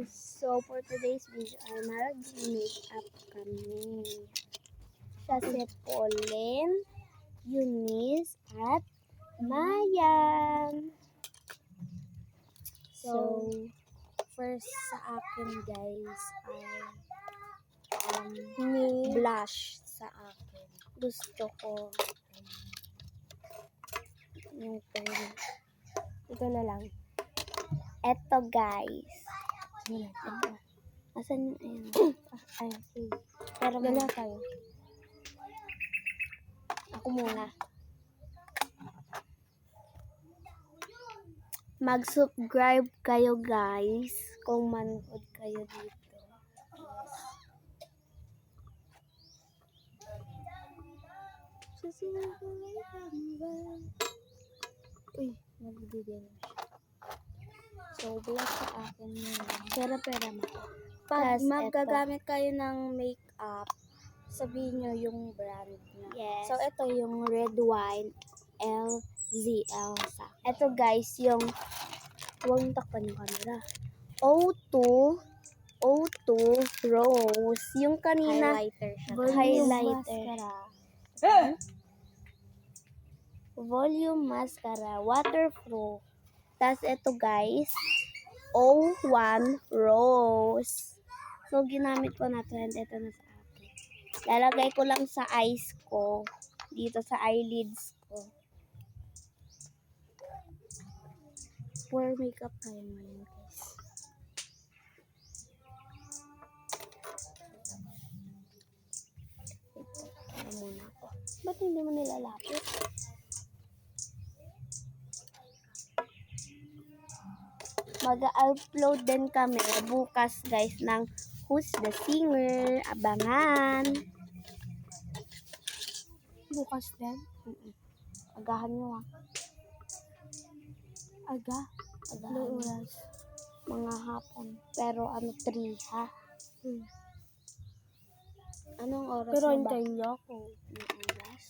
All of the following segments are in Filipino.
So, for today's video ay mag-makeup kami. Siya si Pauline, Eunice, at Mayan. So, first sa akin guys ay blush sa akin. Gusto ko yung ito na lang. Eto guys. Ito. Asan yung ayun? Ay, okay. Pero dala tayo. Ako muna. Mag-subscribe kayo guys kung manood kayo dito. Uy, nagbibigay na siya. So, black sa akin yun. Pera mo. Pag magagamit kayo ng makeup, sabihin nyo yung brand niya. Yes. So, ito yung red wine LZL sa. Ito guys, yung huwag takpan yung camera. O2 Rose. Yung kanina highlighter siya. Highlighter. Volume mascara. Waterproof. Tapos ito guys, O1 Rose. So, ginamit ko na to and ito na sa akin. Lalagay ko lang sa eyes ko. Dito sa eyelids ko. For makeup tayo ngayon guys. Ito muna ako. Ba't hindi mo nilalapit? Mag-upload din kami bukas guys ng Who's the Singer. Abangan. Bukas din? Agahan nyo ah. Agahan oras. Mga hapon. Pero 3 ha? Anong oras pero na ba? hintayin niyo ako. Anong oras?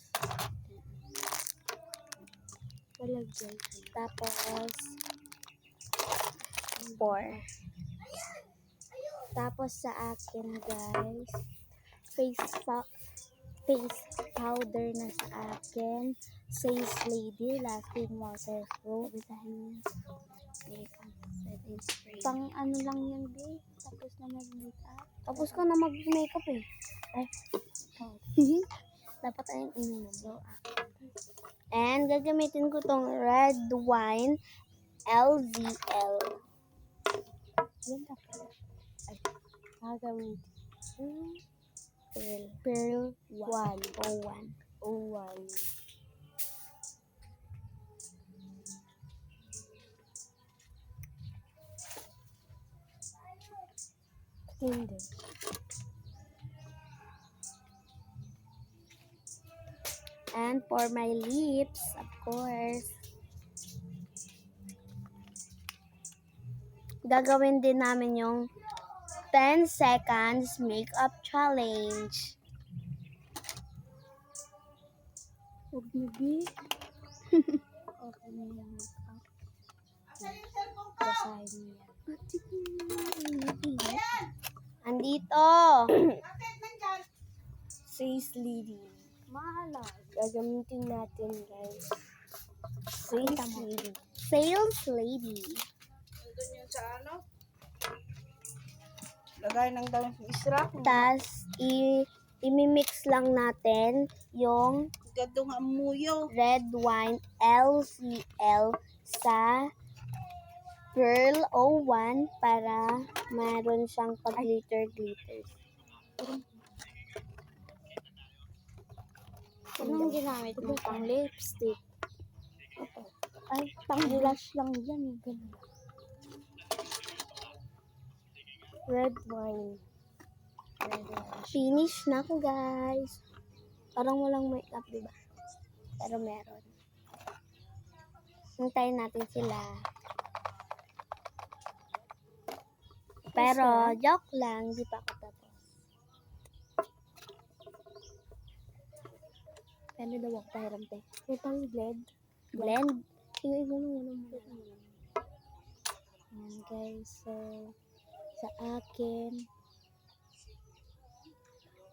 Palagyan. Tapos 4. Tapos sa akin guys, face powder na sa akin. Says Lady, lasting waterproof. Pang ano lang yan, babe. Tapos na mag-makeup. Tapos ka na mag-makeup eh. Ay. Dapat ayun inumin. And gagamitin ko tong red wine LZL. Ganda pa. Ay, gagamitin. Pearl 101. Hindi. And for my lips, of course, gagawin din namin yung 10 seconds makeup challenge. Huwag niyo, B. Okay na yung makeup. Basahin niyo yan. Andito! Says Lady. Mahala. Gagamitin natin, guys. Sales Lady. Doon yun sa ano? Lagay ng dami ng isra. Tas, imimix lang natin yung Gadong amuyo. red wine LCL sa Pearl 01 para mayroon siyang pag-glitter-glitter. Anong ginamit mo? Pang lipstick. Ay, pang blush lang yan. Red wine. Finish na ako, guys. Parang walang makeup, diba? Pero meron. Hintayin natin sila. Pero, joke lang. Di pa ako tapos. Pero daw ako pahiram, te. Itang blend. Blend. Sige, gano'n. Ayan, guys. So, Sa akin,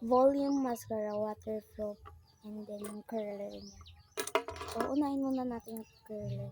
volume mascara, waterproof, and then yung curler niya. So, unahin muna natin yung curler.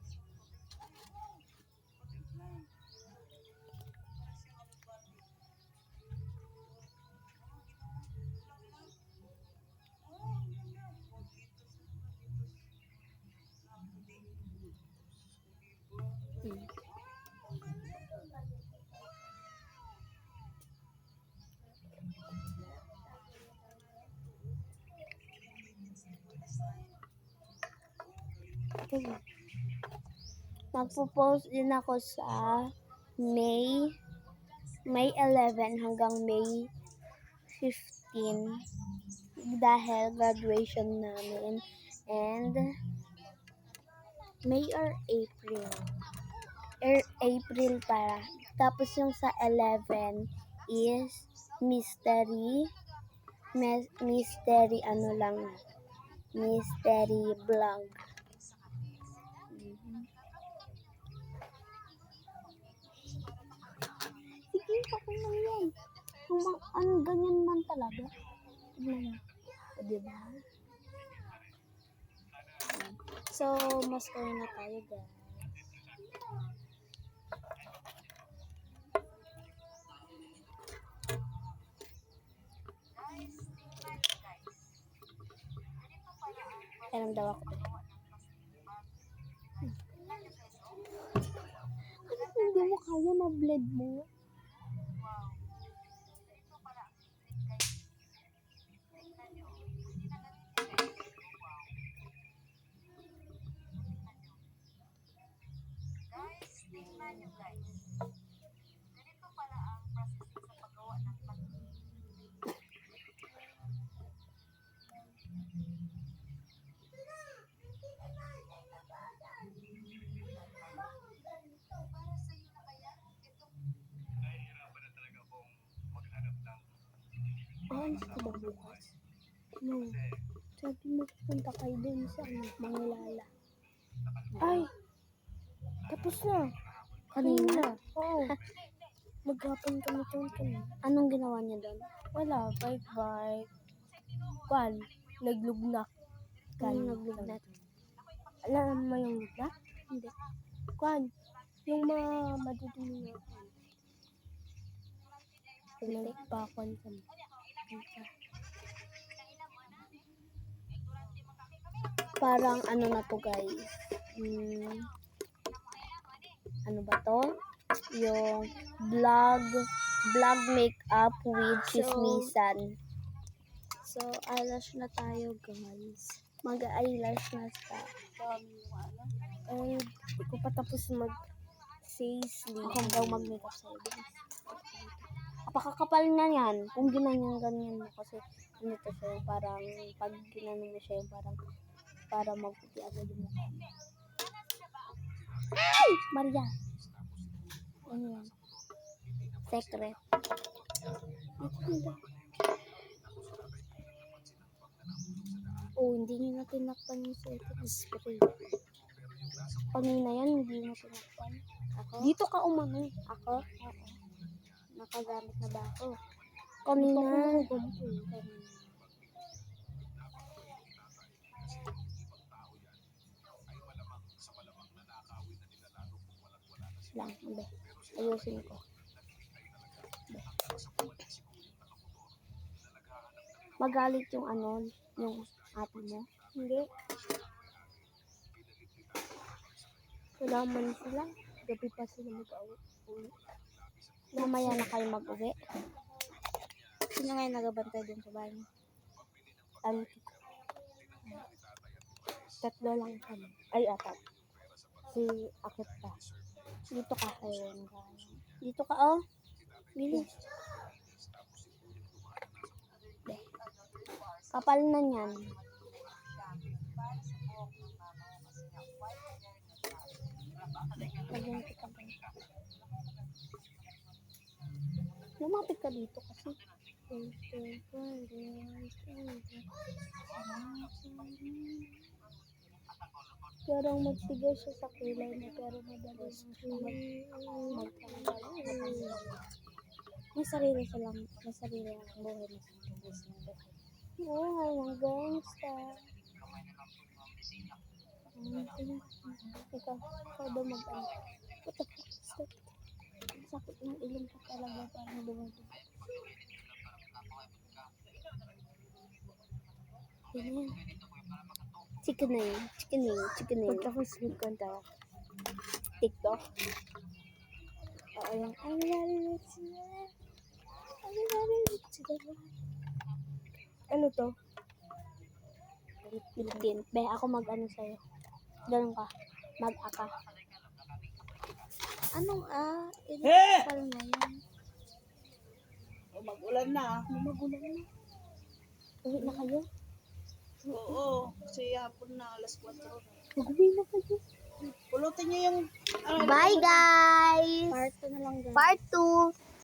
Magpo-post din ako sa May 11 hanggang May 15 dahil graduation namin, and May or April. April para. Tapos yung sa 11 is mystery ano lang, mystery vlog. Sige, okay lang yan. Ano, ganyan man talaga. Tignan mo. O, diba? So, mascara na tayo, guys. Alam daw ako. Ano, hindi mo kaya ma-blend mo? Ano ka ba bukas? No. Sabi mo punta kayo dun sa Mangilala. Ay! Tapos na. Kanina? Oo. Maghapon kami doon. Anong ginawa niya doon? Wala. Bye-bye. Kwan. Naglugnak. Anong naglugnat? Alam mo yung lugnak? Hindi. Kwan. Yung mga madudumi na. Nagpakwan kami. Parang ano na to, guys. Ano ba to? Yung vlog makeup with chismisan. So, eyelash na tayo, guys. Mag-eyelash na tayo. And hindi ko pa tapos mag-say sleep. Ako daw mag-makeup sa'yo, guys. Apakakapal na yan. Kung ganyan mo kasi ano to siya, yung parang pag ginano mo siya, yung para magputi agad yung mukha mo. Ay! Maria! Ano yan? Secret. Oh, hindi nyo na tinakpan yung setting spray. Kanina yan, hindi mo tinakpan. Ako? Dito ka umano. Ako? Oo. Nakagamit na ba ako? Kanina. Kanina. Lang, abe. Ayusin ko. Abe. Magalit yung yung ate mo? Hindi. Wala man sila. Gabi pa sila mag-uwi. Mamaya na kayo mag-uwi. Sino ngayon nagabantay dun sa bahay mo? Auntie ko. 3 lang kami. Ay, 4. Si Akit pa. Dito ka. Ayun, guys. Dito ka, oh. Bilis. Kapal na niyan. Lagyan kita ba? Lumapit ka dito kasi. Pero magtigay siya sa kulay niya, pero madalas siya magtanggal. May sarili silang, may sarili ang buhay na sa business ng buhay. Buhay ng gangsta. Ikaw daw mag-ano. What the fuck is that? Sakit ng ilong ko talaga, parang dumudug. Yan. Chicken na yun. Punta ko sleep kanta. TikTok. Oo, yung I'm very rich now. I'm very rich now. Ano to? Philippine. Be, ako mag-ano sa'yo. Ganun ka. Mag-aka. Anong Ilocal na yan. O, mag-ulan na. Magulan na. Uwi na kayo? Oo, kasi hapon na, alas 4. Mag-uwi na kayo. Pulutin niyo yung... Bye guys! Part 2 na lang guys. Part 2.